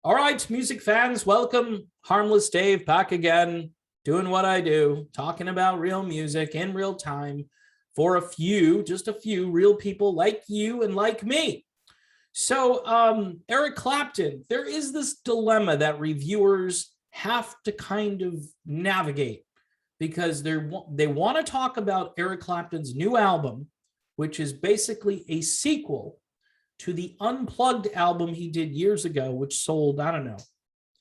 All right, music fans, welcome. Harmless Dave back again, doing what I do, talking about real music in real time for just a few real people like you and like me. So, Eric Clapton, there is this dilemma that reviewers have to kind of navigate because they want to talk about Eric Clapton's new album, which is basically a sequel to the Unplugged album he did years ago, which sold, I don't know,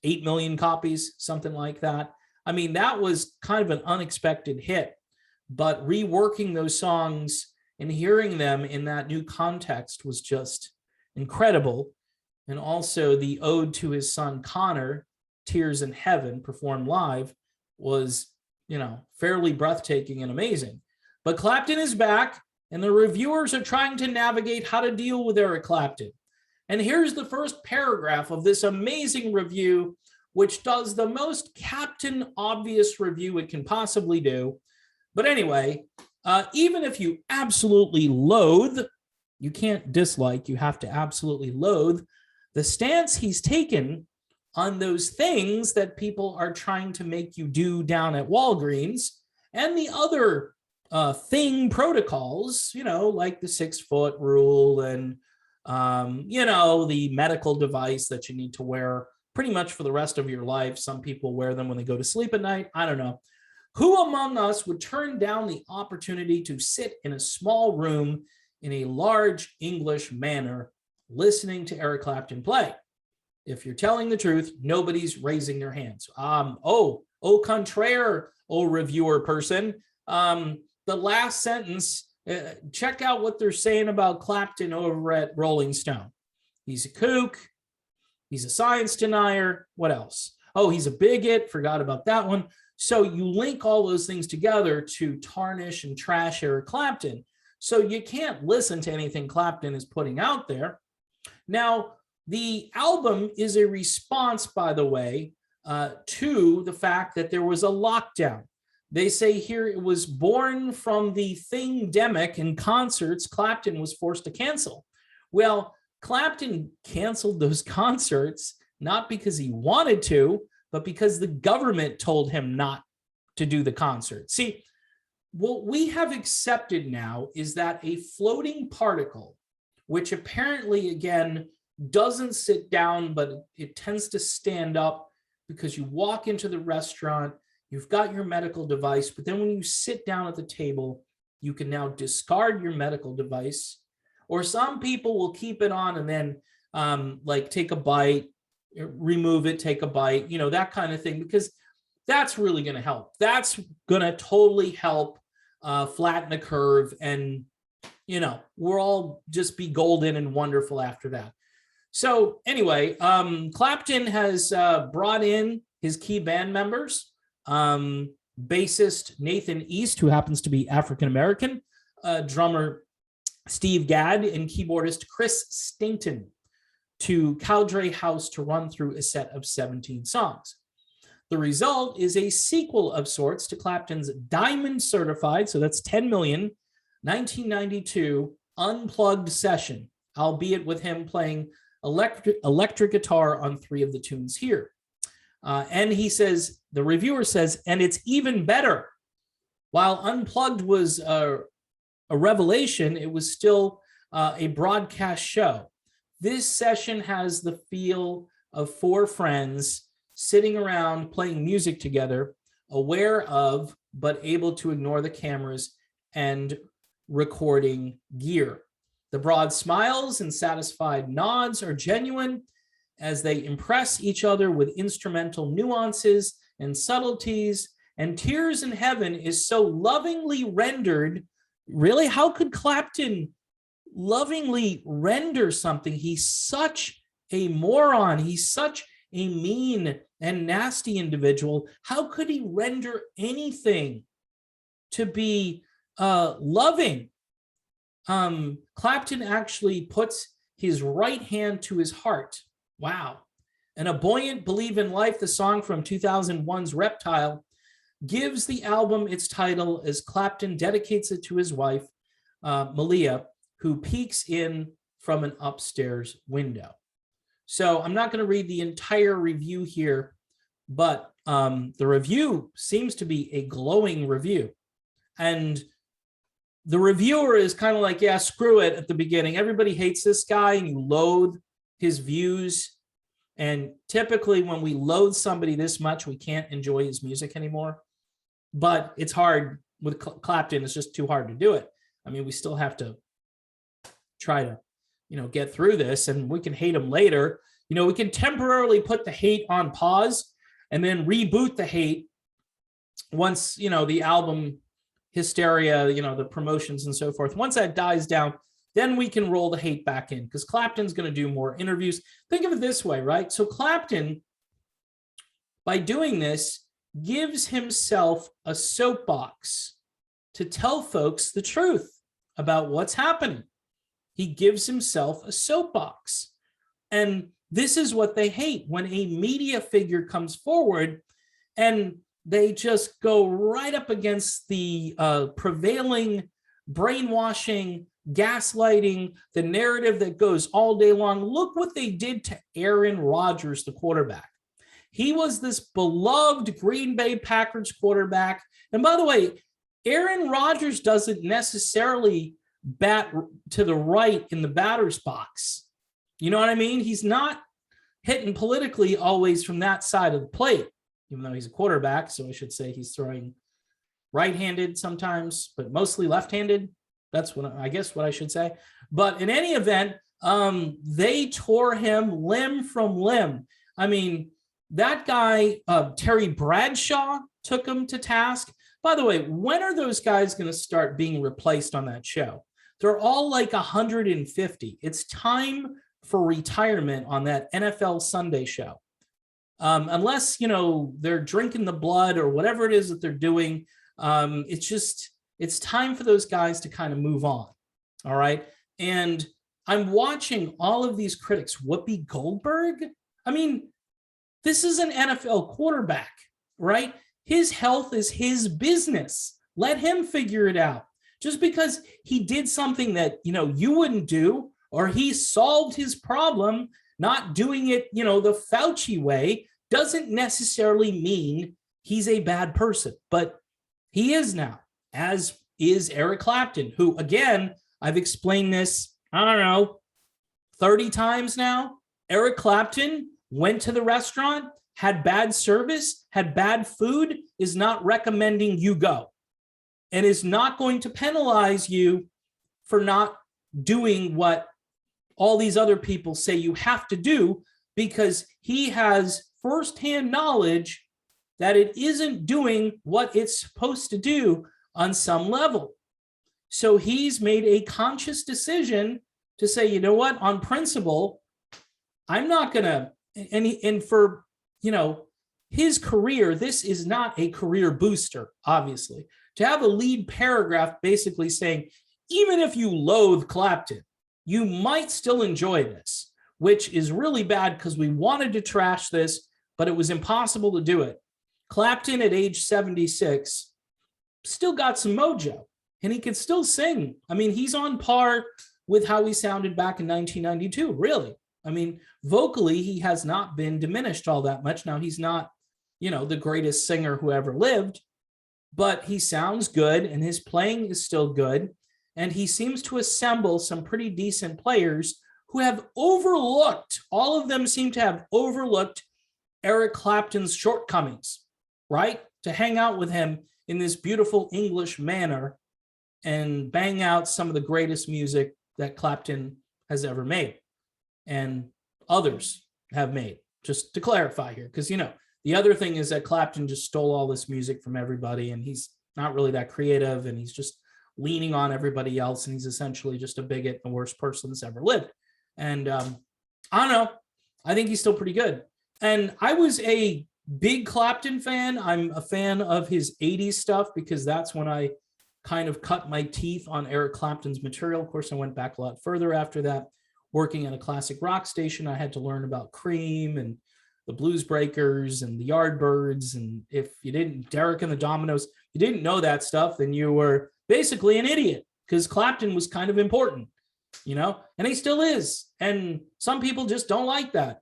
8 million copies, something like that. I mean, that was kind of an unexpected hit, but reworking those songs and hearing them in that new context was just incredible. And also the ode to his son, Connor, Tears in Heaven, performed live, was, fairly breathtaking and amazing. But Clapton is back, and the reviewers are trying to navigate how to deal with Eric Clapton. And here's the first paragraph of this amazing review, which does the most Captain obvious review it can possibly do. But anyway, even if you absolutely loathe, you can't dislike, you have to absolutely loathe the stance he's taken on those things that people are trying to make you do down at Walgreens and the other thing protocols, like the 6-foot rule and, the medical device that you need to wear pretty much for the rest of your life. Some people wear them when they go to sleep at night. I don't know. Who among us would turn down the opportunity to sit in a small room in a large English manor listening to Eric Clapton play? If you're telling the truth, nobody's raising their hands. Au contraire, reviewer person. The last sentence, check out what they're saying about Clapton over at Rolling Stone. He's a kook. He's a science denier. What else? Oh, he's a bigot. Forgot about that one. So you link all those things together to tarnish and trash Eric Clapton. So you can't listen to anything Clapton is putting out there. Now, the album is a response, by the way, to the fact that there was a lockdown. They say here it was born from the thing-demic and concerts Clapton was forced to cancel. Well, Clapton canceled those concerts not because he wanted to, but because the government told him not to do the concert. See, what we have accepted now is that a floating particle, which apparently, again, doesn't sit down, but it tends to stand up because you walk into the restaurant, you've got your medical device, but then when you sit down at the table, you can now discard your medical device, or some people will keep it on and then take a bite, remove it, take a bite, that kind of thing, because that's really going to help. That's going to totally help flatten the curve, and, we'll all just be golden and wonderful after that. So anyway, Clapton has brought in his key band members, bassist Nathan East, who happens to be African-American, drummer Steve Gadd, and keyboardist Chris Stainton to Caldray House to run through a set of 17 songs. The result is a sequel of sorts to Clapton's Diamond Certified, so that's 10 million, 1992 Unplugged session, albeit with him playing electric guitar on 3 of the tunes here. And he says, the reviewer says, and it's even better. While Unplugged was a revelation, it was still a broadcast show. This session has the feel of 4 friends sitting around playing music together, aware of, but able to ignore the cameras and recording gear. The broad smiles and satisfied nods are genuine as they impress each other with instrumental nuances and subtleties, and Tears in Heaven is so lovingly rendered. Really, how could Clapton lovingly render something? He's such a moron. He's such a mean and nasty individual. How could he render anything to be loving? Clapton actually puts his right hand to his heart. Wow. And A Buoyant Believe in Life, the song from 2001's Reptile, gives the album its title as Clapton dedicates it to his wife, Malia, who peeks in from an upstairs window. So I'm not going to read the entire review here, but the review seems to be a glowing review. And the reviewer is kind of like, yeah, screw it at the beginning. Everybody hates this guy and you loathe his views. And typically when we loathe somebody this much, we can't enjoy his music anymore. But it's hard with Clapton. It's just too hard to do it. I mean, we still have to try to, get through this, and we can hate him later. We can temporarily put the hate on pause and then reboot the hate once, the album hysteria, the promotions and so forth. Once that dies down, then we can roll the hate back in, because Clapton's going to do more interviews. Think of it this way, right? So Clapton, by doing this, gives himself a soapbox to tell folks the truth about what's happening. He gives himself a soapbox. And this is what they hate, when a media figure comes forward and they just go right up against the prevailing brainwashing, gaslighting, the narrative that goes all day long. Look what they did to Aaron Rodgers, the quarterback. He was this beloved Green Bay Packers quarterback. And by the way, Aaron Rodgers doesn't necessarily bat to the right in the batter's box. You know what I mean? He's not hitting politically always from that side of the plate, even though he's a quarterback. So I should say he's throwing right-handed sometimes, but mostly left-handed. That's what I should say. But in any event, they tore him limb from limb. I mean, that guy, Terry Bradshaw, took him to task. By the way, when are those guys going to start being replaced on that show? They're all like 150. It's time for retirement on that NFL Sunday show. Unless, they're drinking the blood or whatever it is that they're doing. It's time for those guys to kind of move on. All right. And I'm watching all of these critics. Whoopi Goldberg. I mean, this is an NFL quarterback, right? His health is his business. Let him figure it out. Just because he did something that, you wouldn't do, or he solved his problem, not doing it, the Fauci way, doesn't necessarily mean he's a bad person. But he is now, as is Eric Clapton, who, again, I've explained this, 30 times now. Eric Clapton went to the restaurant, had bad service, had bad food, is not recommending you go, and is not going to penalize you for not doing what all these other people say you have to do, because he has firsthand knowledge that it isn't doing what it's supposed to do on some level. So he's made a conscious decision to say, you know what, on principle, I'm not going to, and for, his career, this is not a career booster, obviously. To have a lead paragraph basically saying, even if you loathe Clapton, you might still enjoy this, which is really bad because we wanted to trash this, but it was impossible to do it. Clapton at age 76 still got some mojo, and he can still sing. I mean, he's on par with how he sounded back in 1992, really. I mean, vocally, he has not been diminished all that much. Now, he's not, the greatest singer who ever lived, but he sounds good, and his playing is still good. And he seems to assemble some pretty decent players who have overlooked, all of them seem to have overlooked Eric Clapton's shortcomings, right? To hang out with him in this beautiful English manner and bang out some of the greatest music that Clapton has ever made and others have made, just to clarify here. Because, the other thing is that Clapton just stole all this music from everybody, and he's not really that creative, and he's just leaning on everybody else, and he's essentially just a bigot, the worst person that's ever lived. And I don't know. I think he's still pretty good. And I was a big Clapton fan. I'm a fan of his 80s stuff because that's when I kind of cut my teeth on Eric Clapton's material. Of course, I went back a lot further after that. Working at a classic rock station, I had to learn about Cream and the Blues Breakers and the Yardbirds. And if you didn't, Derek and the Dominoes, you didn't know that stuff, then you were basically an idiot, because Clapton was kind of important. you know, and he still is. And some people just don't like that.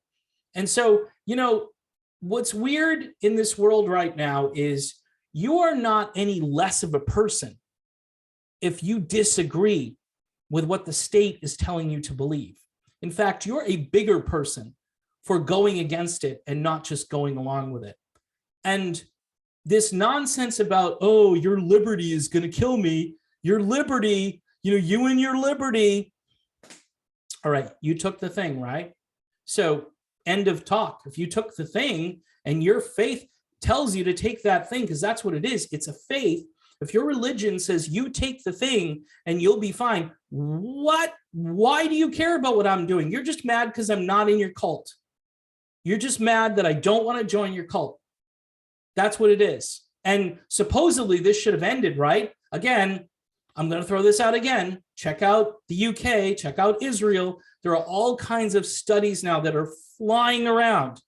And so, you know, what's weird in this world right now is you are not any less of a person if you disagree with what the state is telling you to believe. In fact, you're a bigger person for going against it and not just going along with it. And this nonsense about, oh, your liberty is going to kill me, your liberty, you know, you and your liberty. All right, you took the thing, right? So end of talk. If you took the thing and your faith tells you to take that thing, because that's what it is, it's a faith. If your religion says you take the thing and you'll be fine, what? Why do you care about what I'm doing? You're just mad because I'm not in your cult. You're just mad that I don't want to join your cult. That's what it is. And supposedly this should have ended, right? Again, I'm going to throw this out again. Check out the UK, check out Israel. There are all kinds of studies now that are flying around.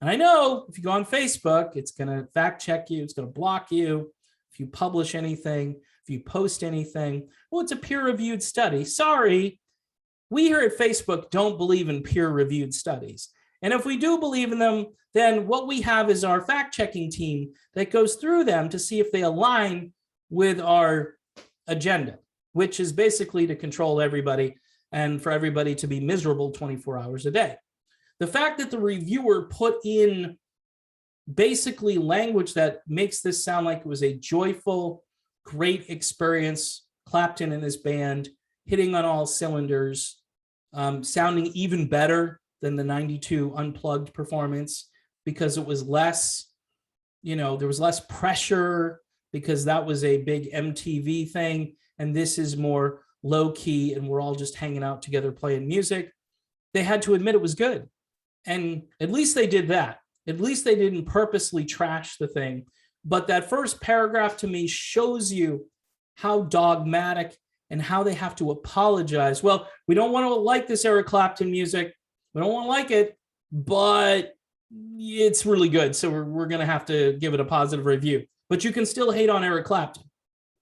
And I know if you go on Facebook, it's going to fact check you. It's going to block you. If you publish anything, if you post anything, well, it's a peer-reviewed study. Sorry, we here at Facebook don't believe in peer-reviewed studies. And if we do believe in them, then what we have is our fact-checking team that goes through them to see if they align with our agenda, which is basically to control everybody and for everybody to be miserable 24 hours a day. The fact that the reviewer put in basically language that makes this sound like it was a joyful, great experience, Clapton and his band hitting on all cylinders, sounding even better than the 92 Unplugged performance because it was less, you know, there was less pressure because that was a big MTV thing. And this is more low key and we're all just hanging out together playing music. They had to admit it was good. And at least they did that. At least they didn't purposely trash the thing. But that first paragraph to me shows you how dogmatic and how they have to apologize. Well, we don't want to like this Eric Clapton music. We don't want to like it, but it's really good. So we're going to have to give it a positive review. But you can still hate on Eric Clapton.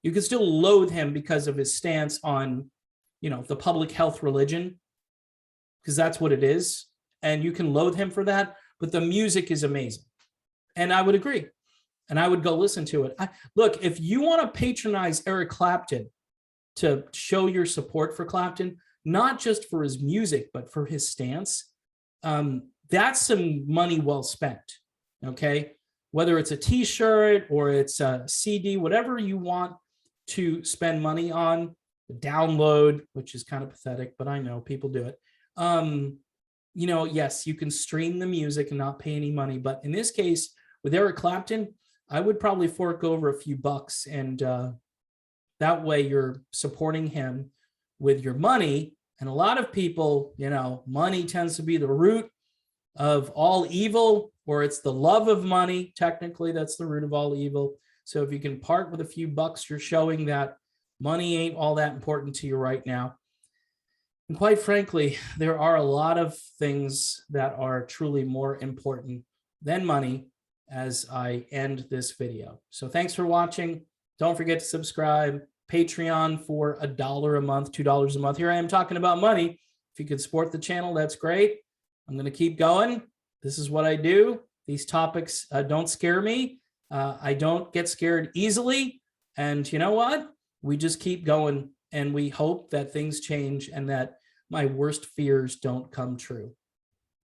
You can still loathe him because of his stance on, you know, the public health religion, because that's what it is. And you can loathe him for that. But the music is amazing. And I would agree. And I would go listen to it. Look, if you want to patronize Eric Clapton to show your support for Clapton, not just for his music, but for his stance, that's some money well spent, okay? Whether it's a t-shirt or it's a CD, whatever you want to spend money on, download, which is kind of pathetic, but I know people do it. You know, yes, you can stream the music and not pay any money. But in this case, with Eric Clapton, I would probably fork over a few bucks. And that way you're supporting him with your money. And a lot of people, you know, money tends to be the root of all evil, or it's the love of money. Technically, that's the root of all evil. So if you can part with a few bucks, you're showing that money ain't all that important to you right now. And quite frankly, there are a lot of things that are truly more important than money as I end this video. So thanks for watching. Don't forget to subscribe. Patreon for $1 a month, $2 a month. Here I am talking about money. If you could support the channel, that's great. I'm going to keep going. This is what I do. These topics don't scare me. I don't get scared easily. And you know what? We just keep going and we hope that things change and that my worst fears don't come true.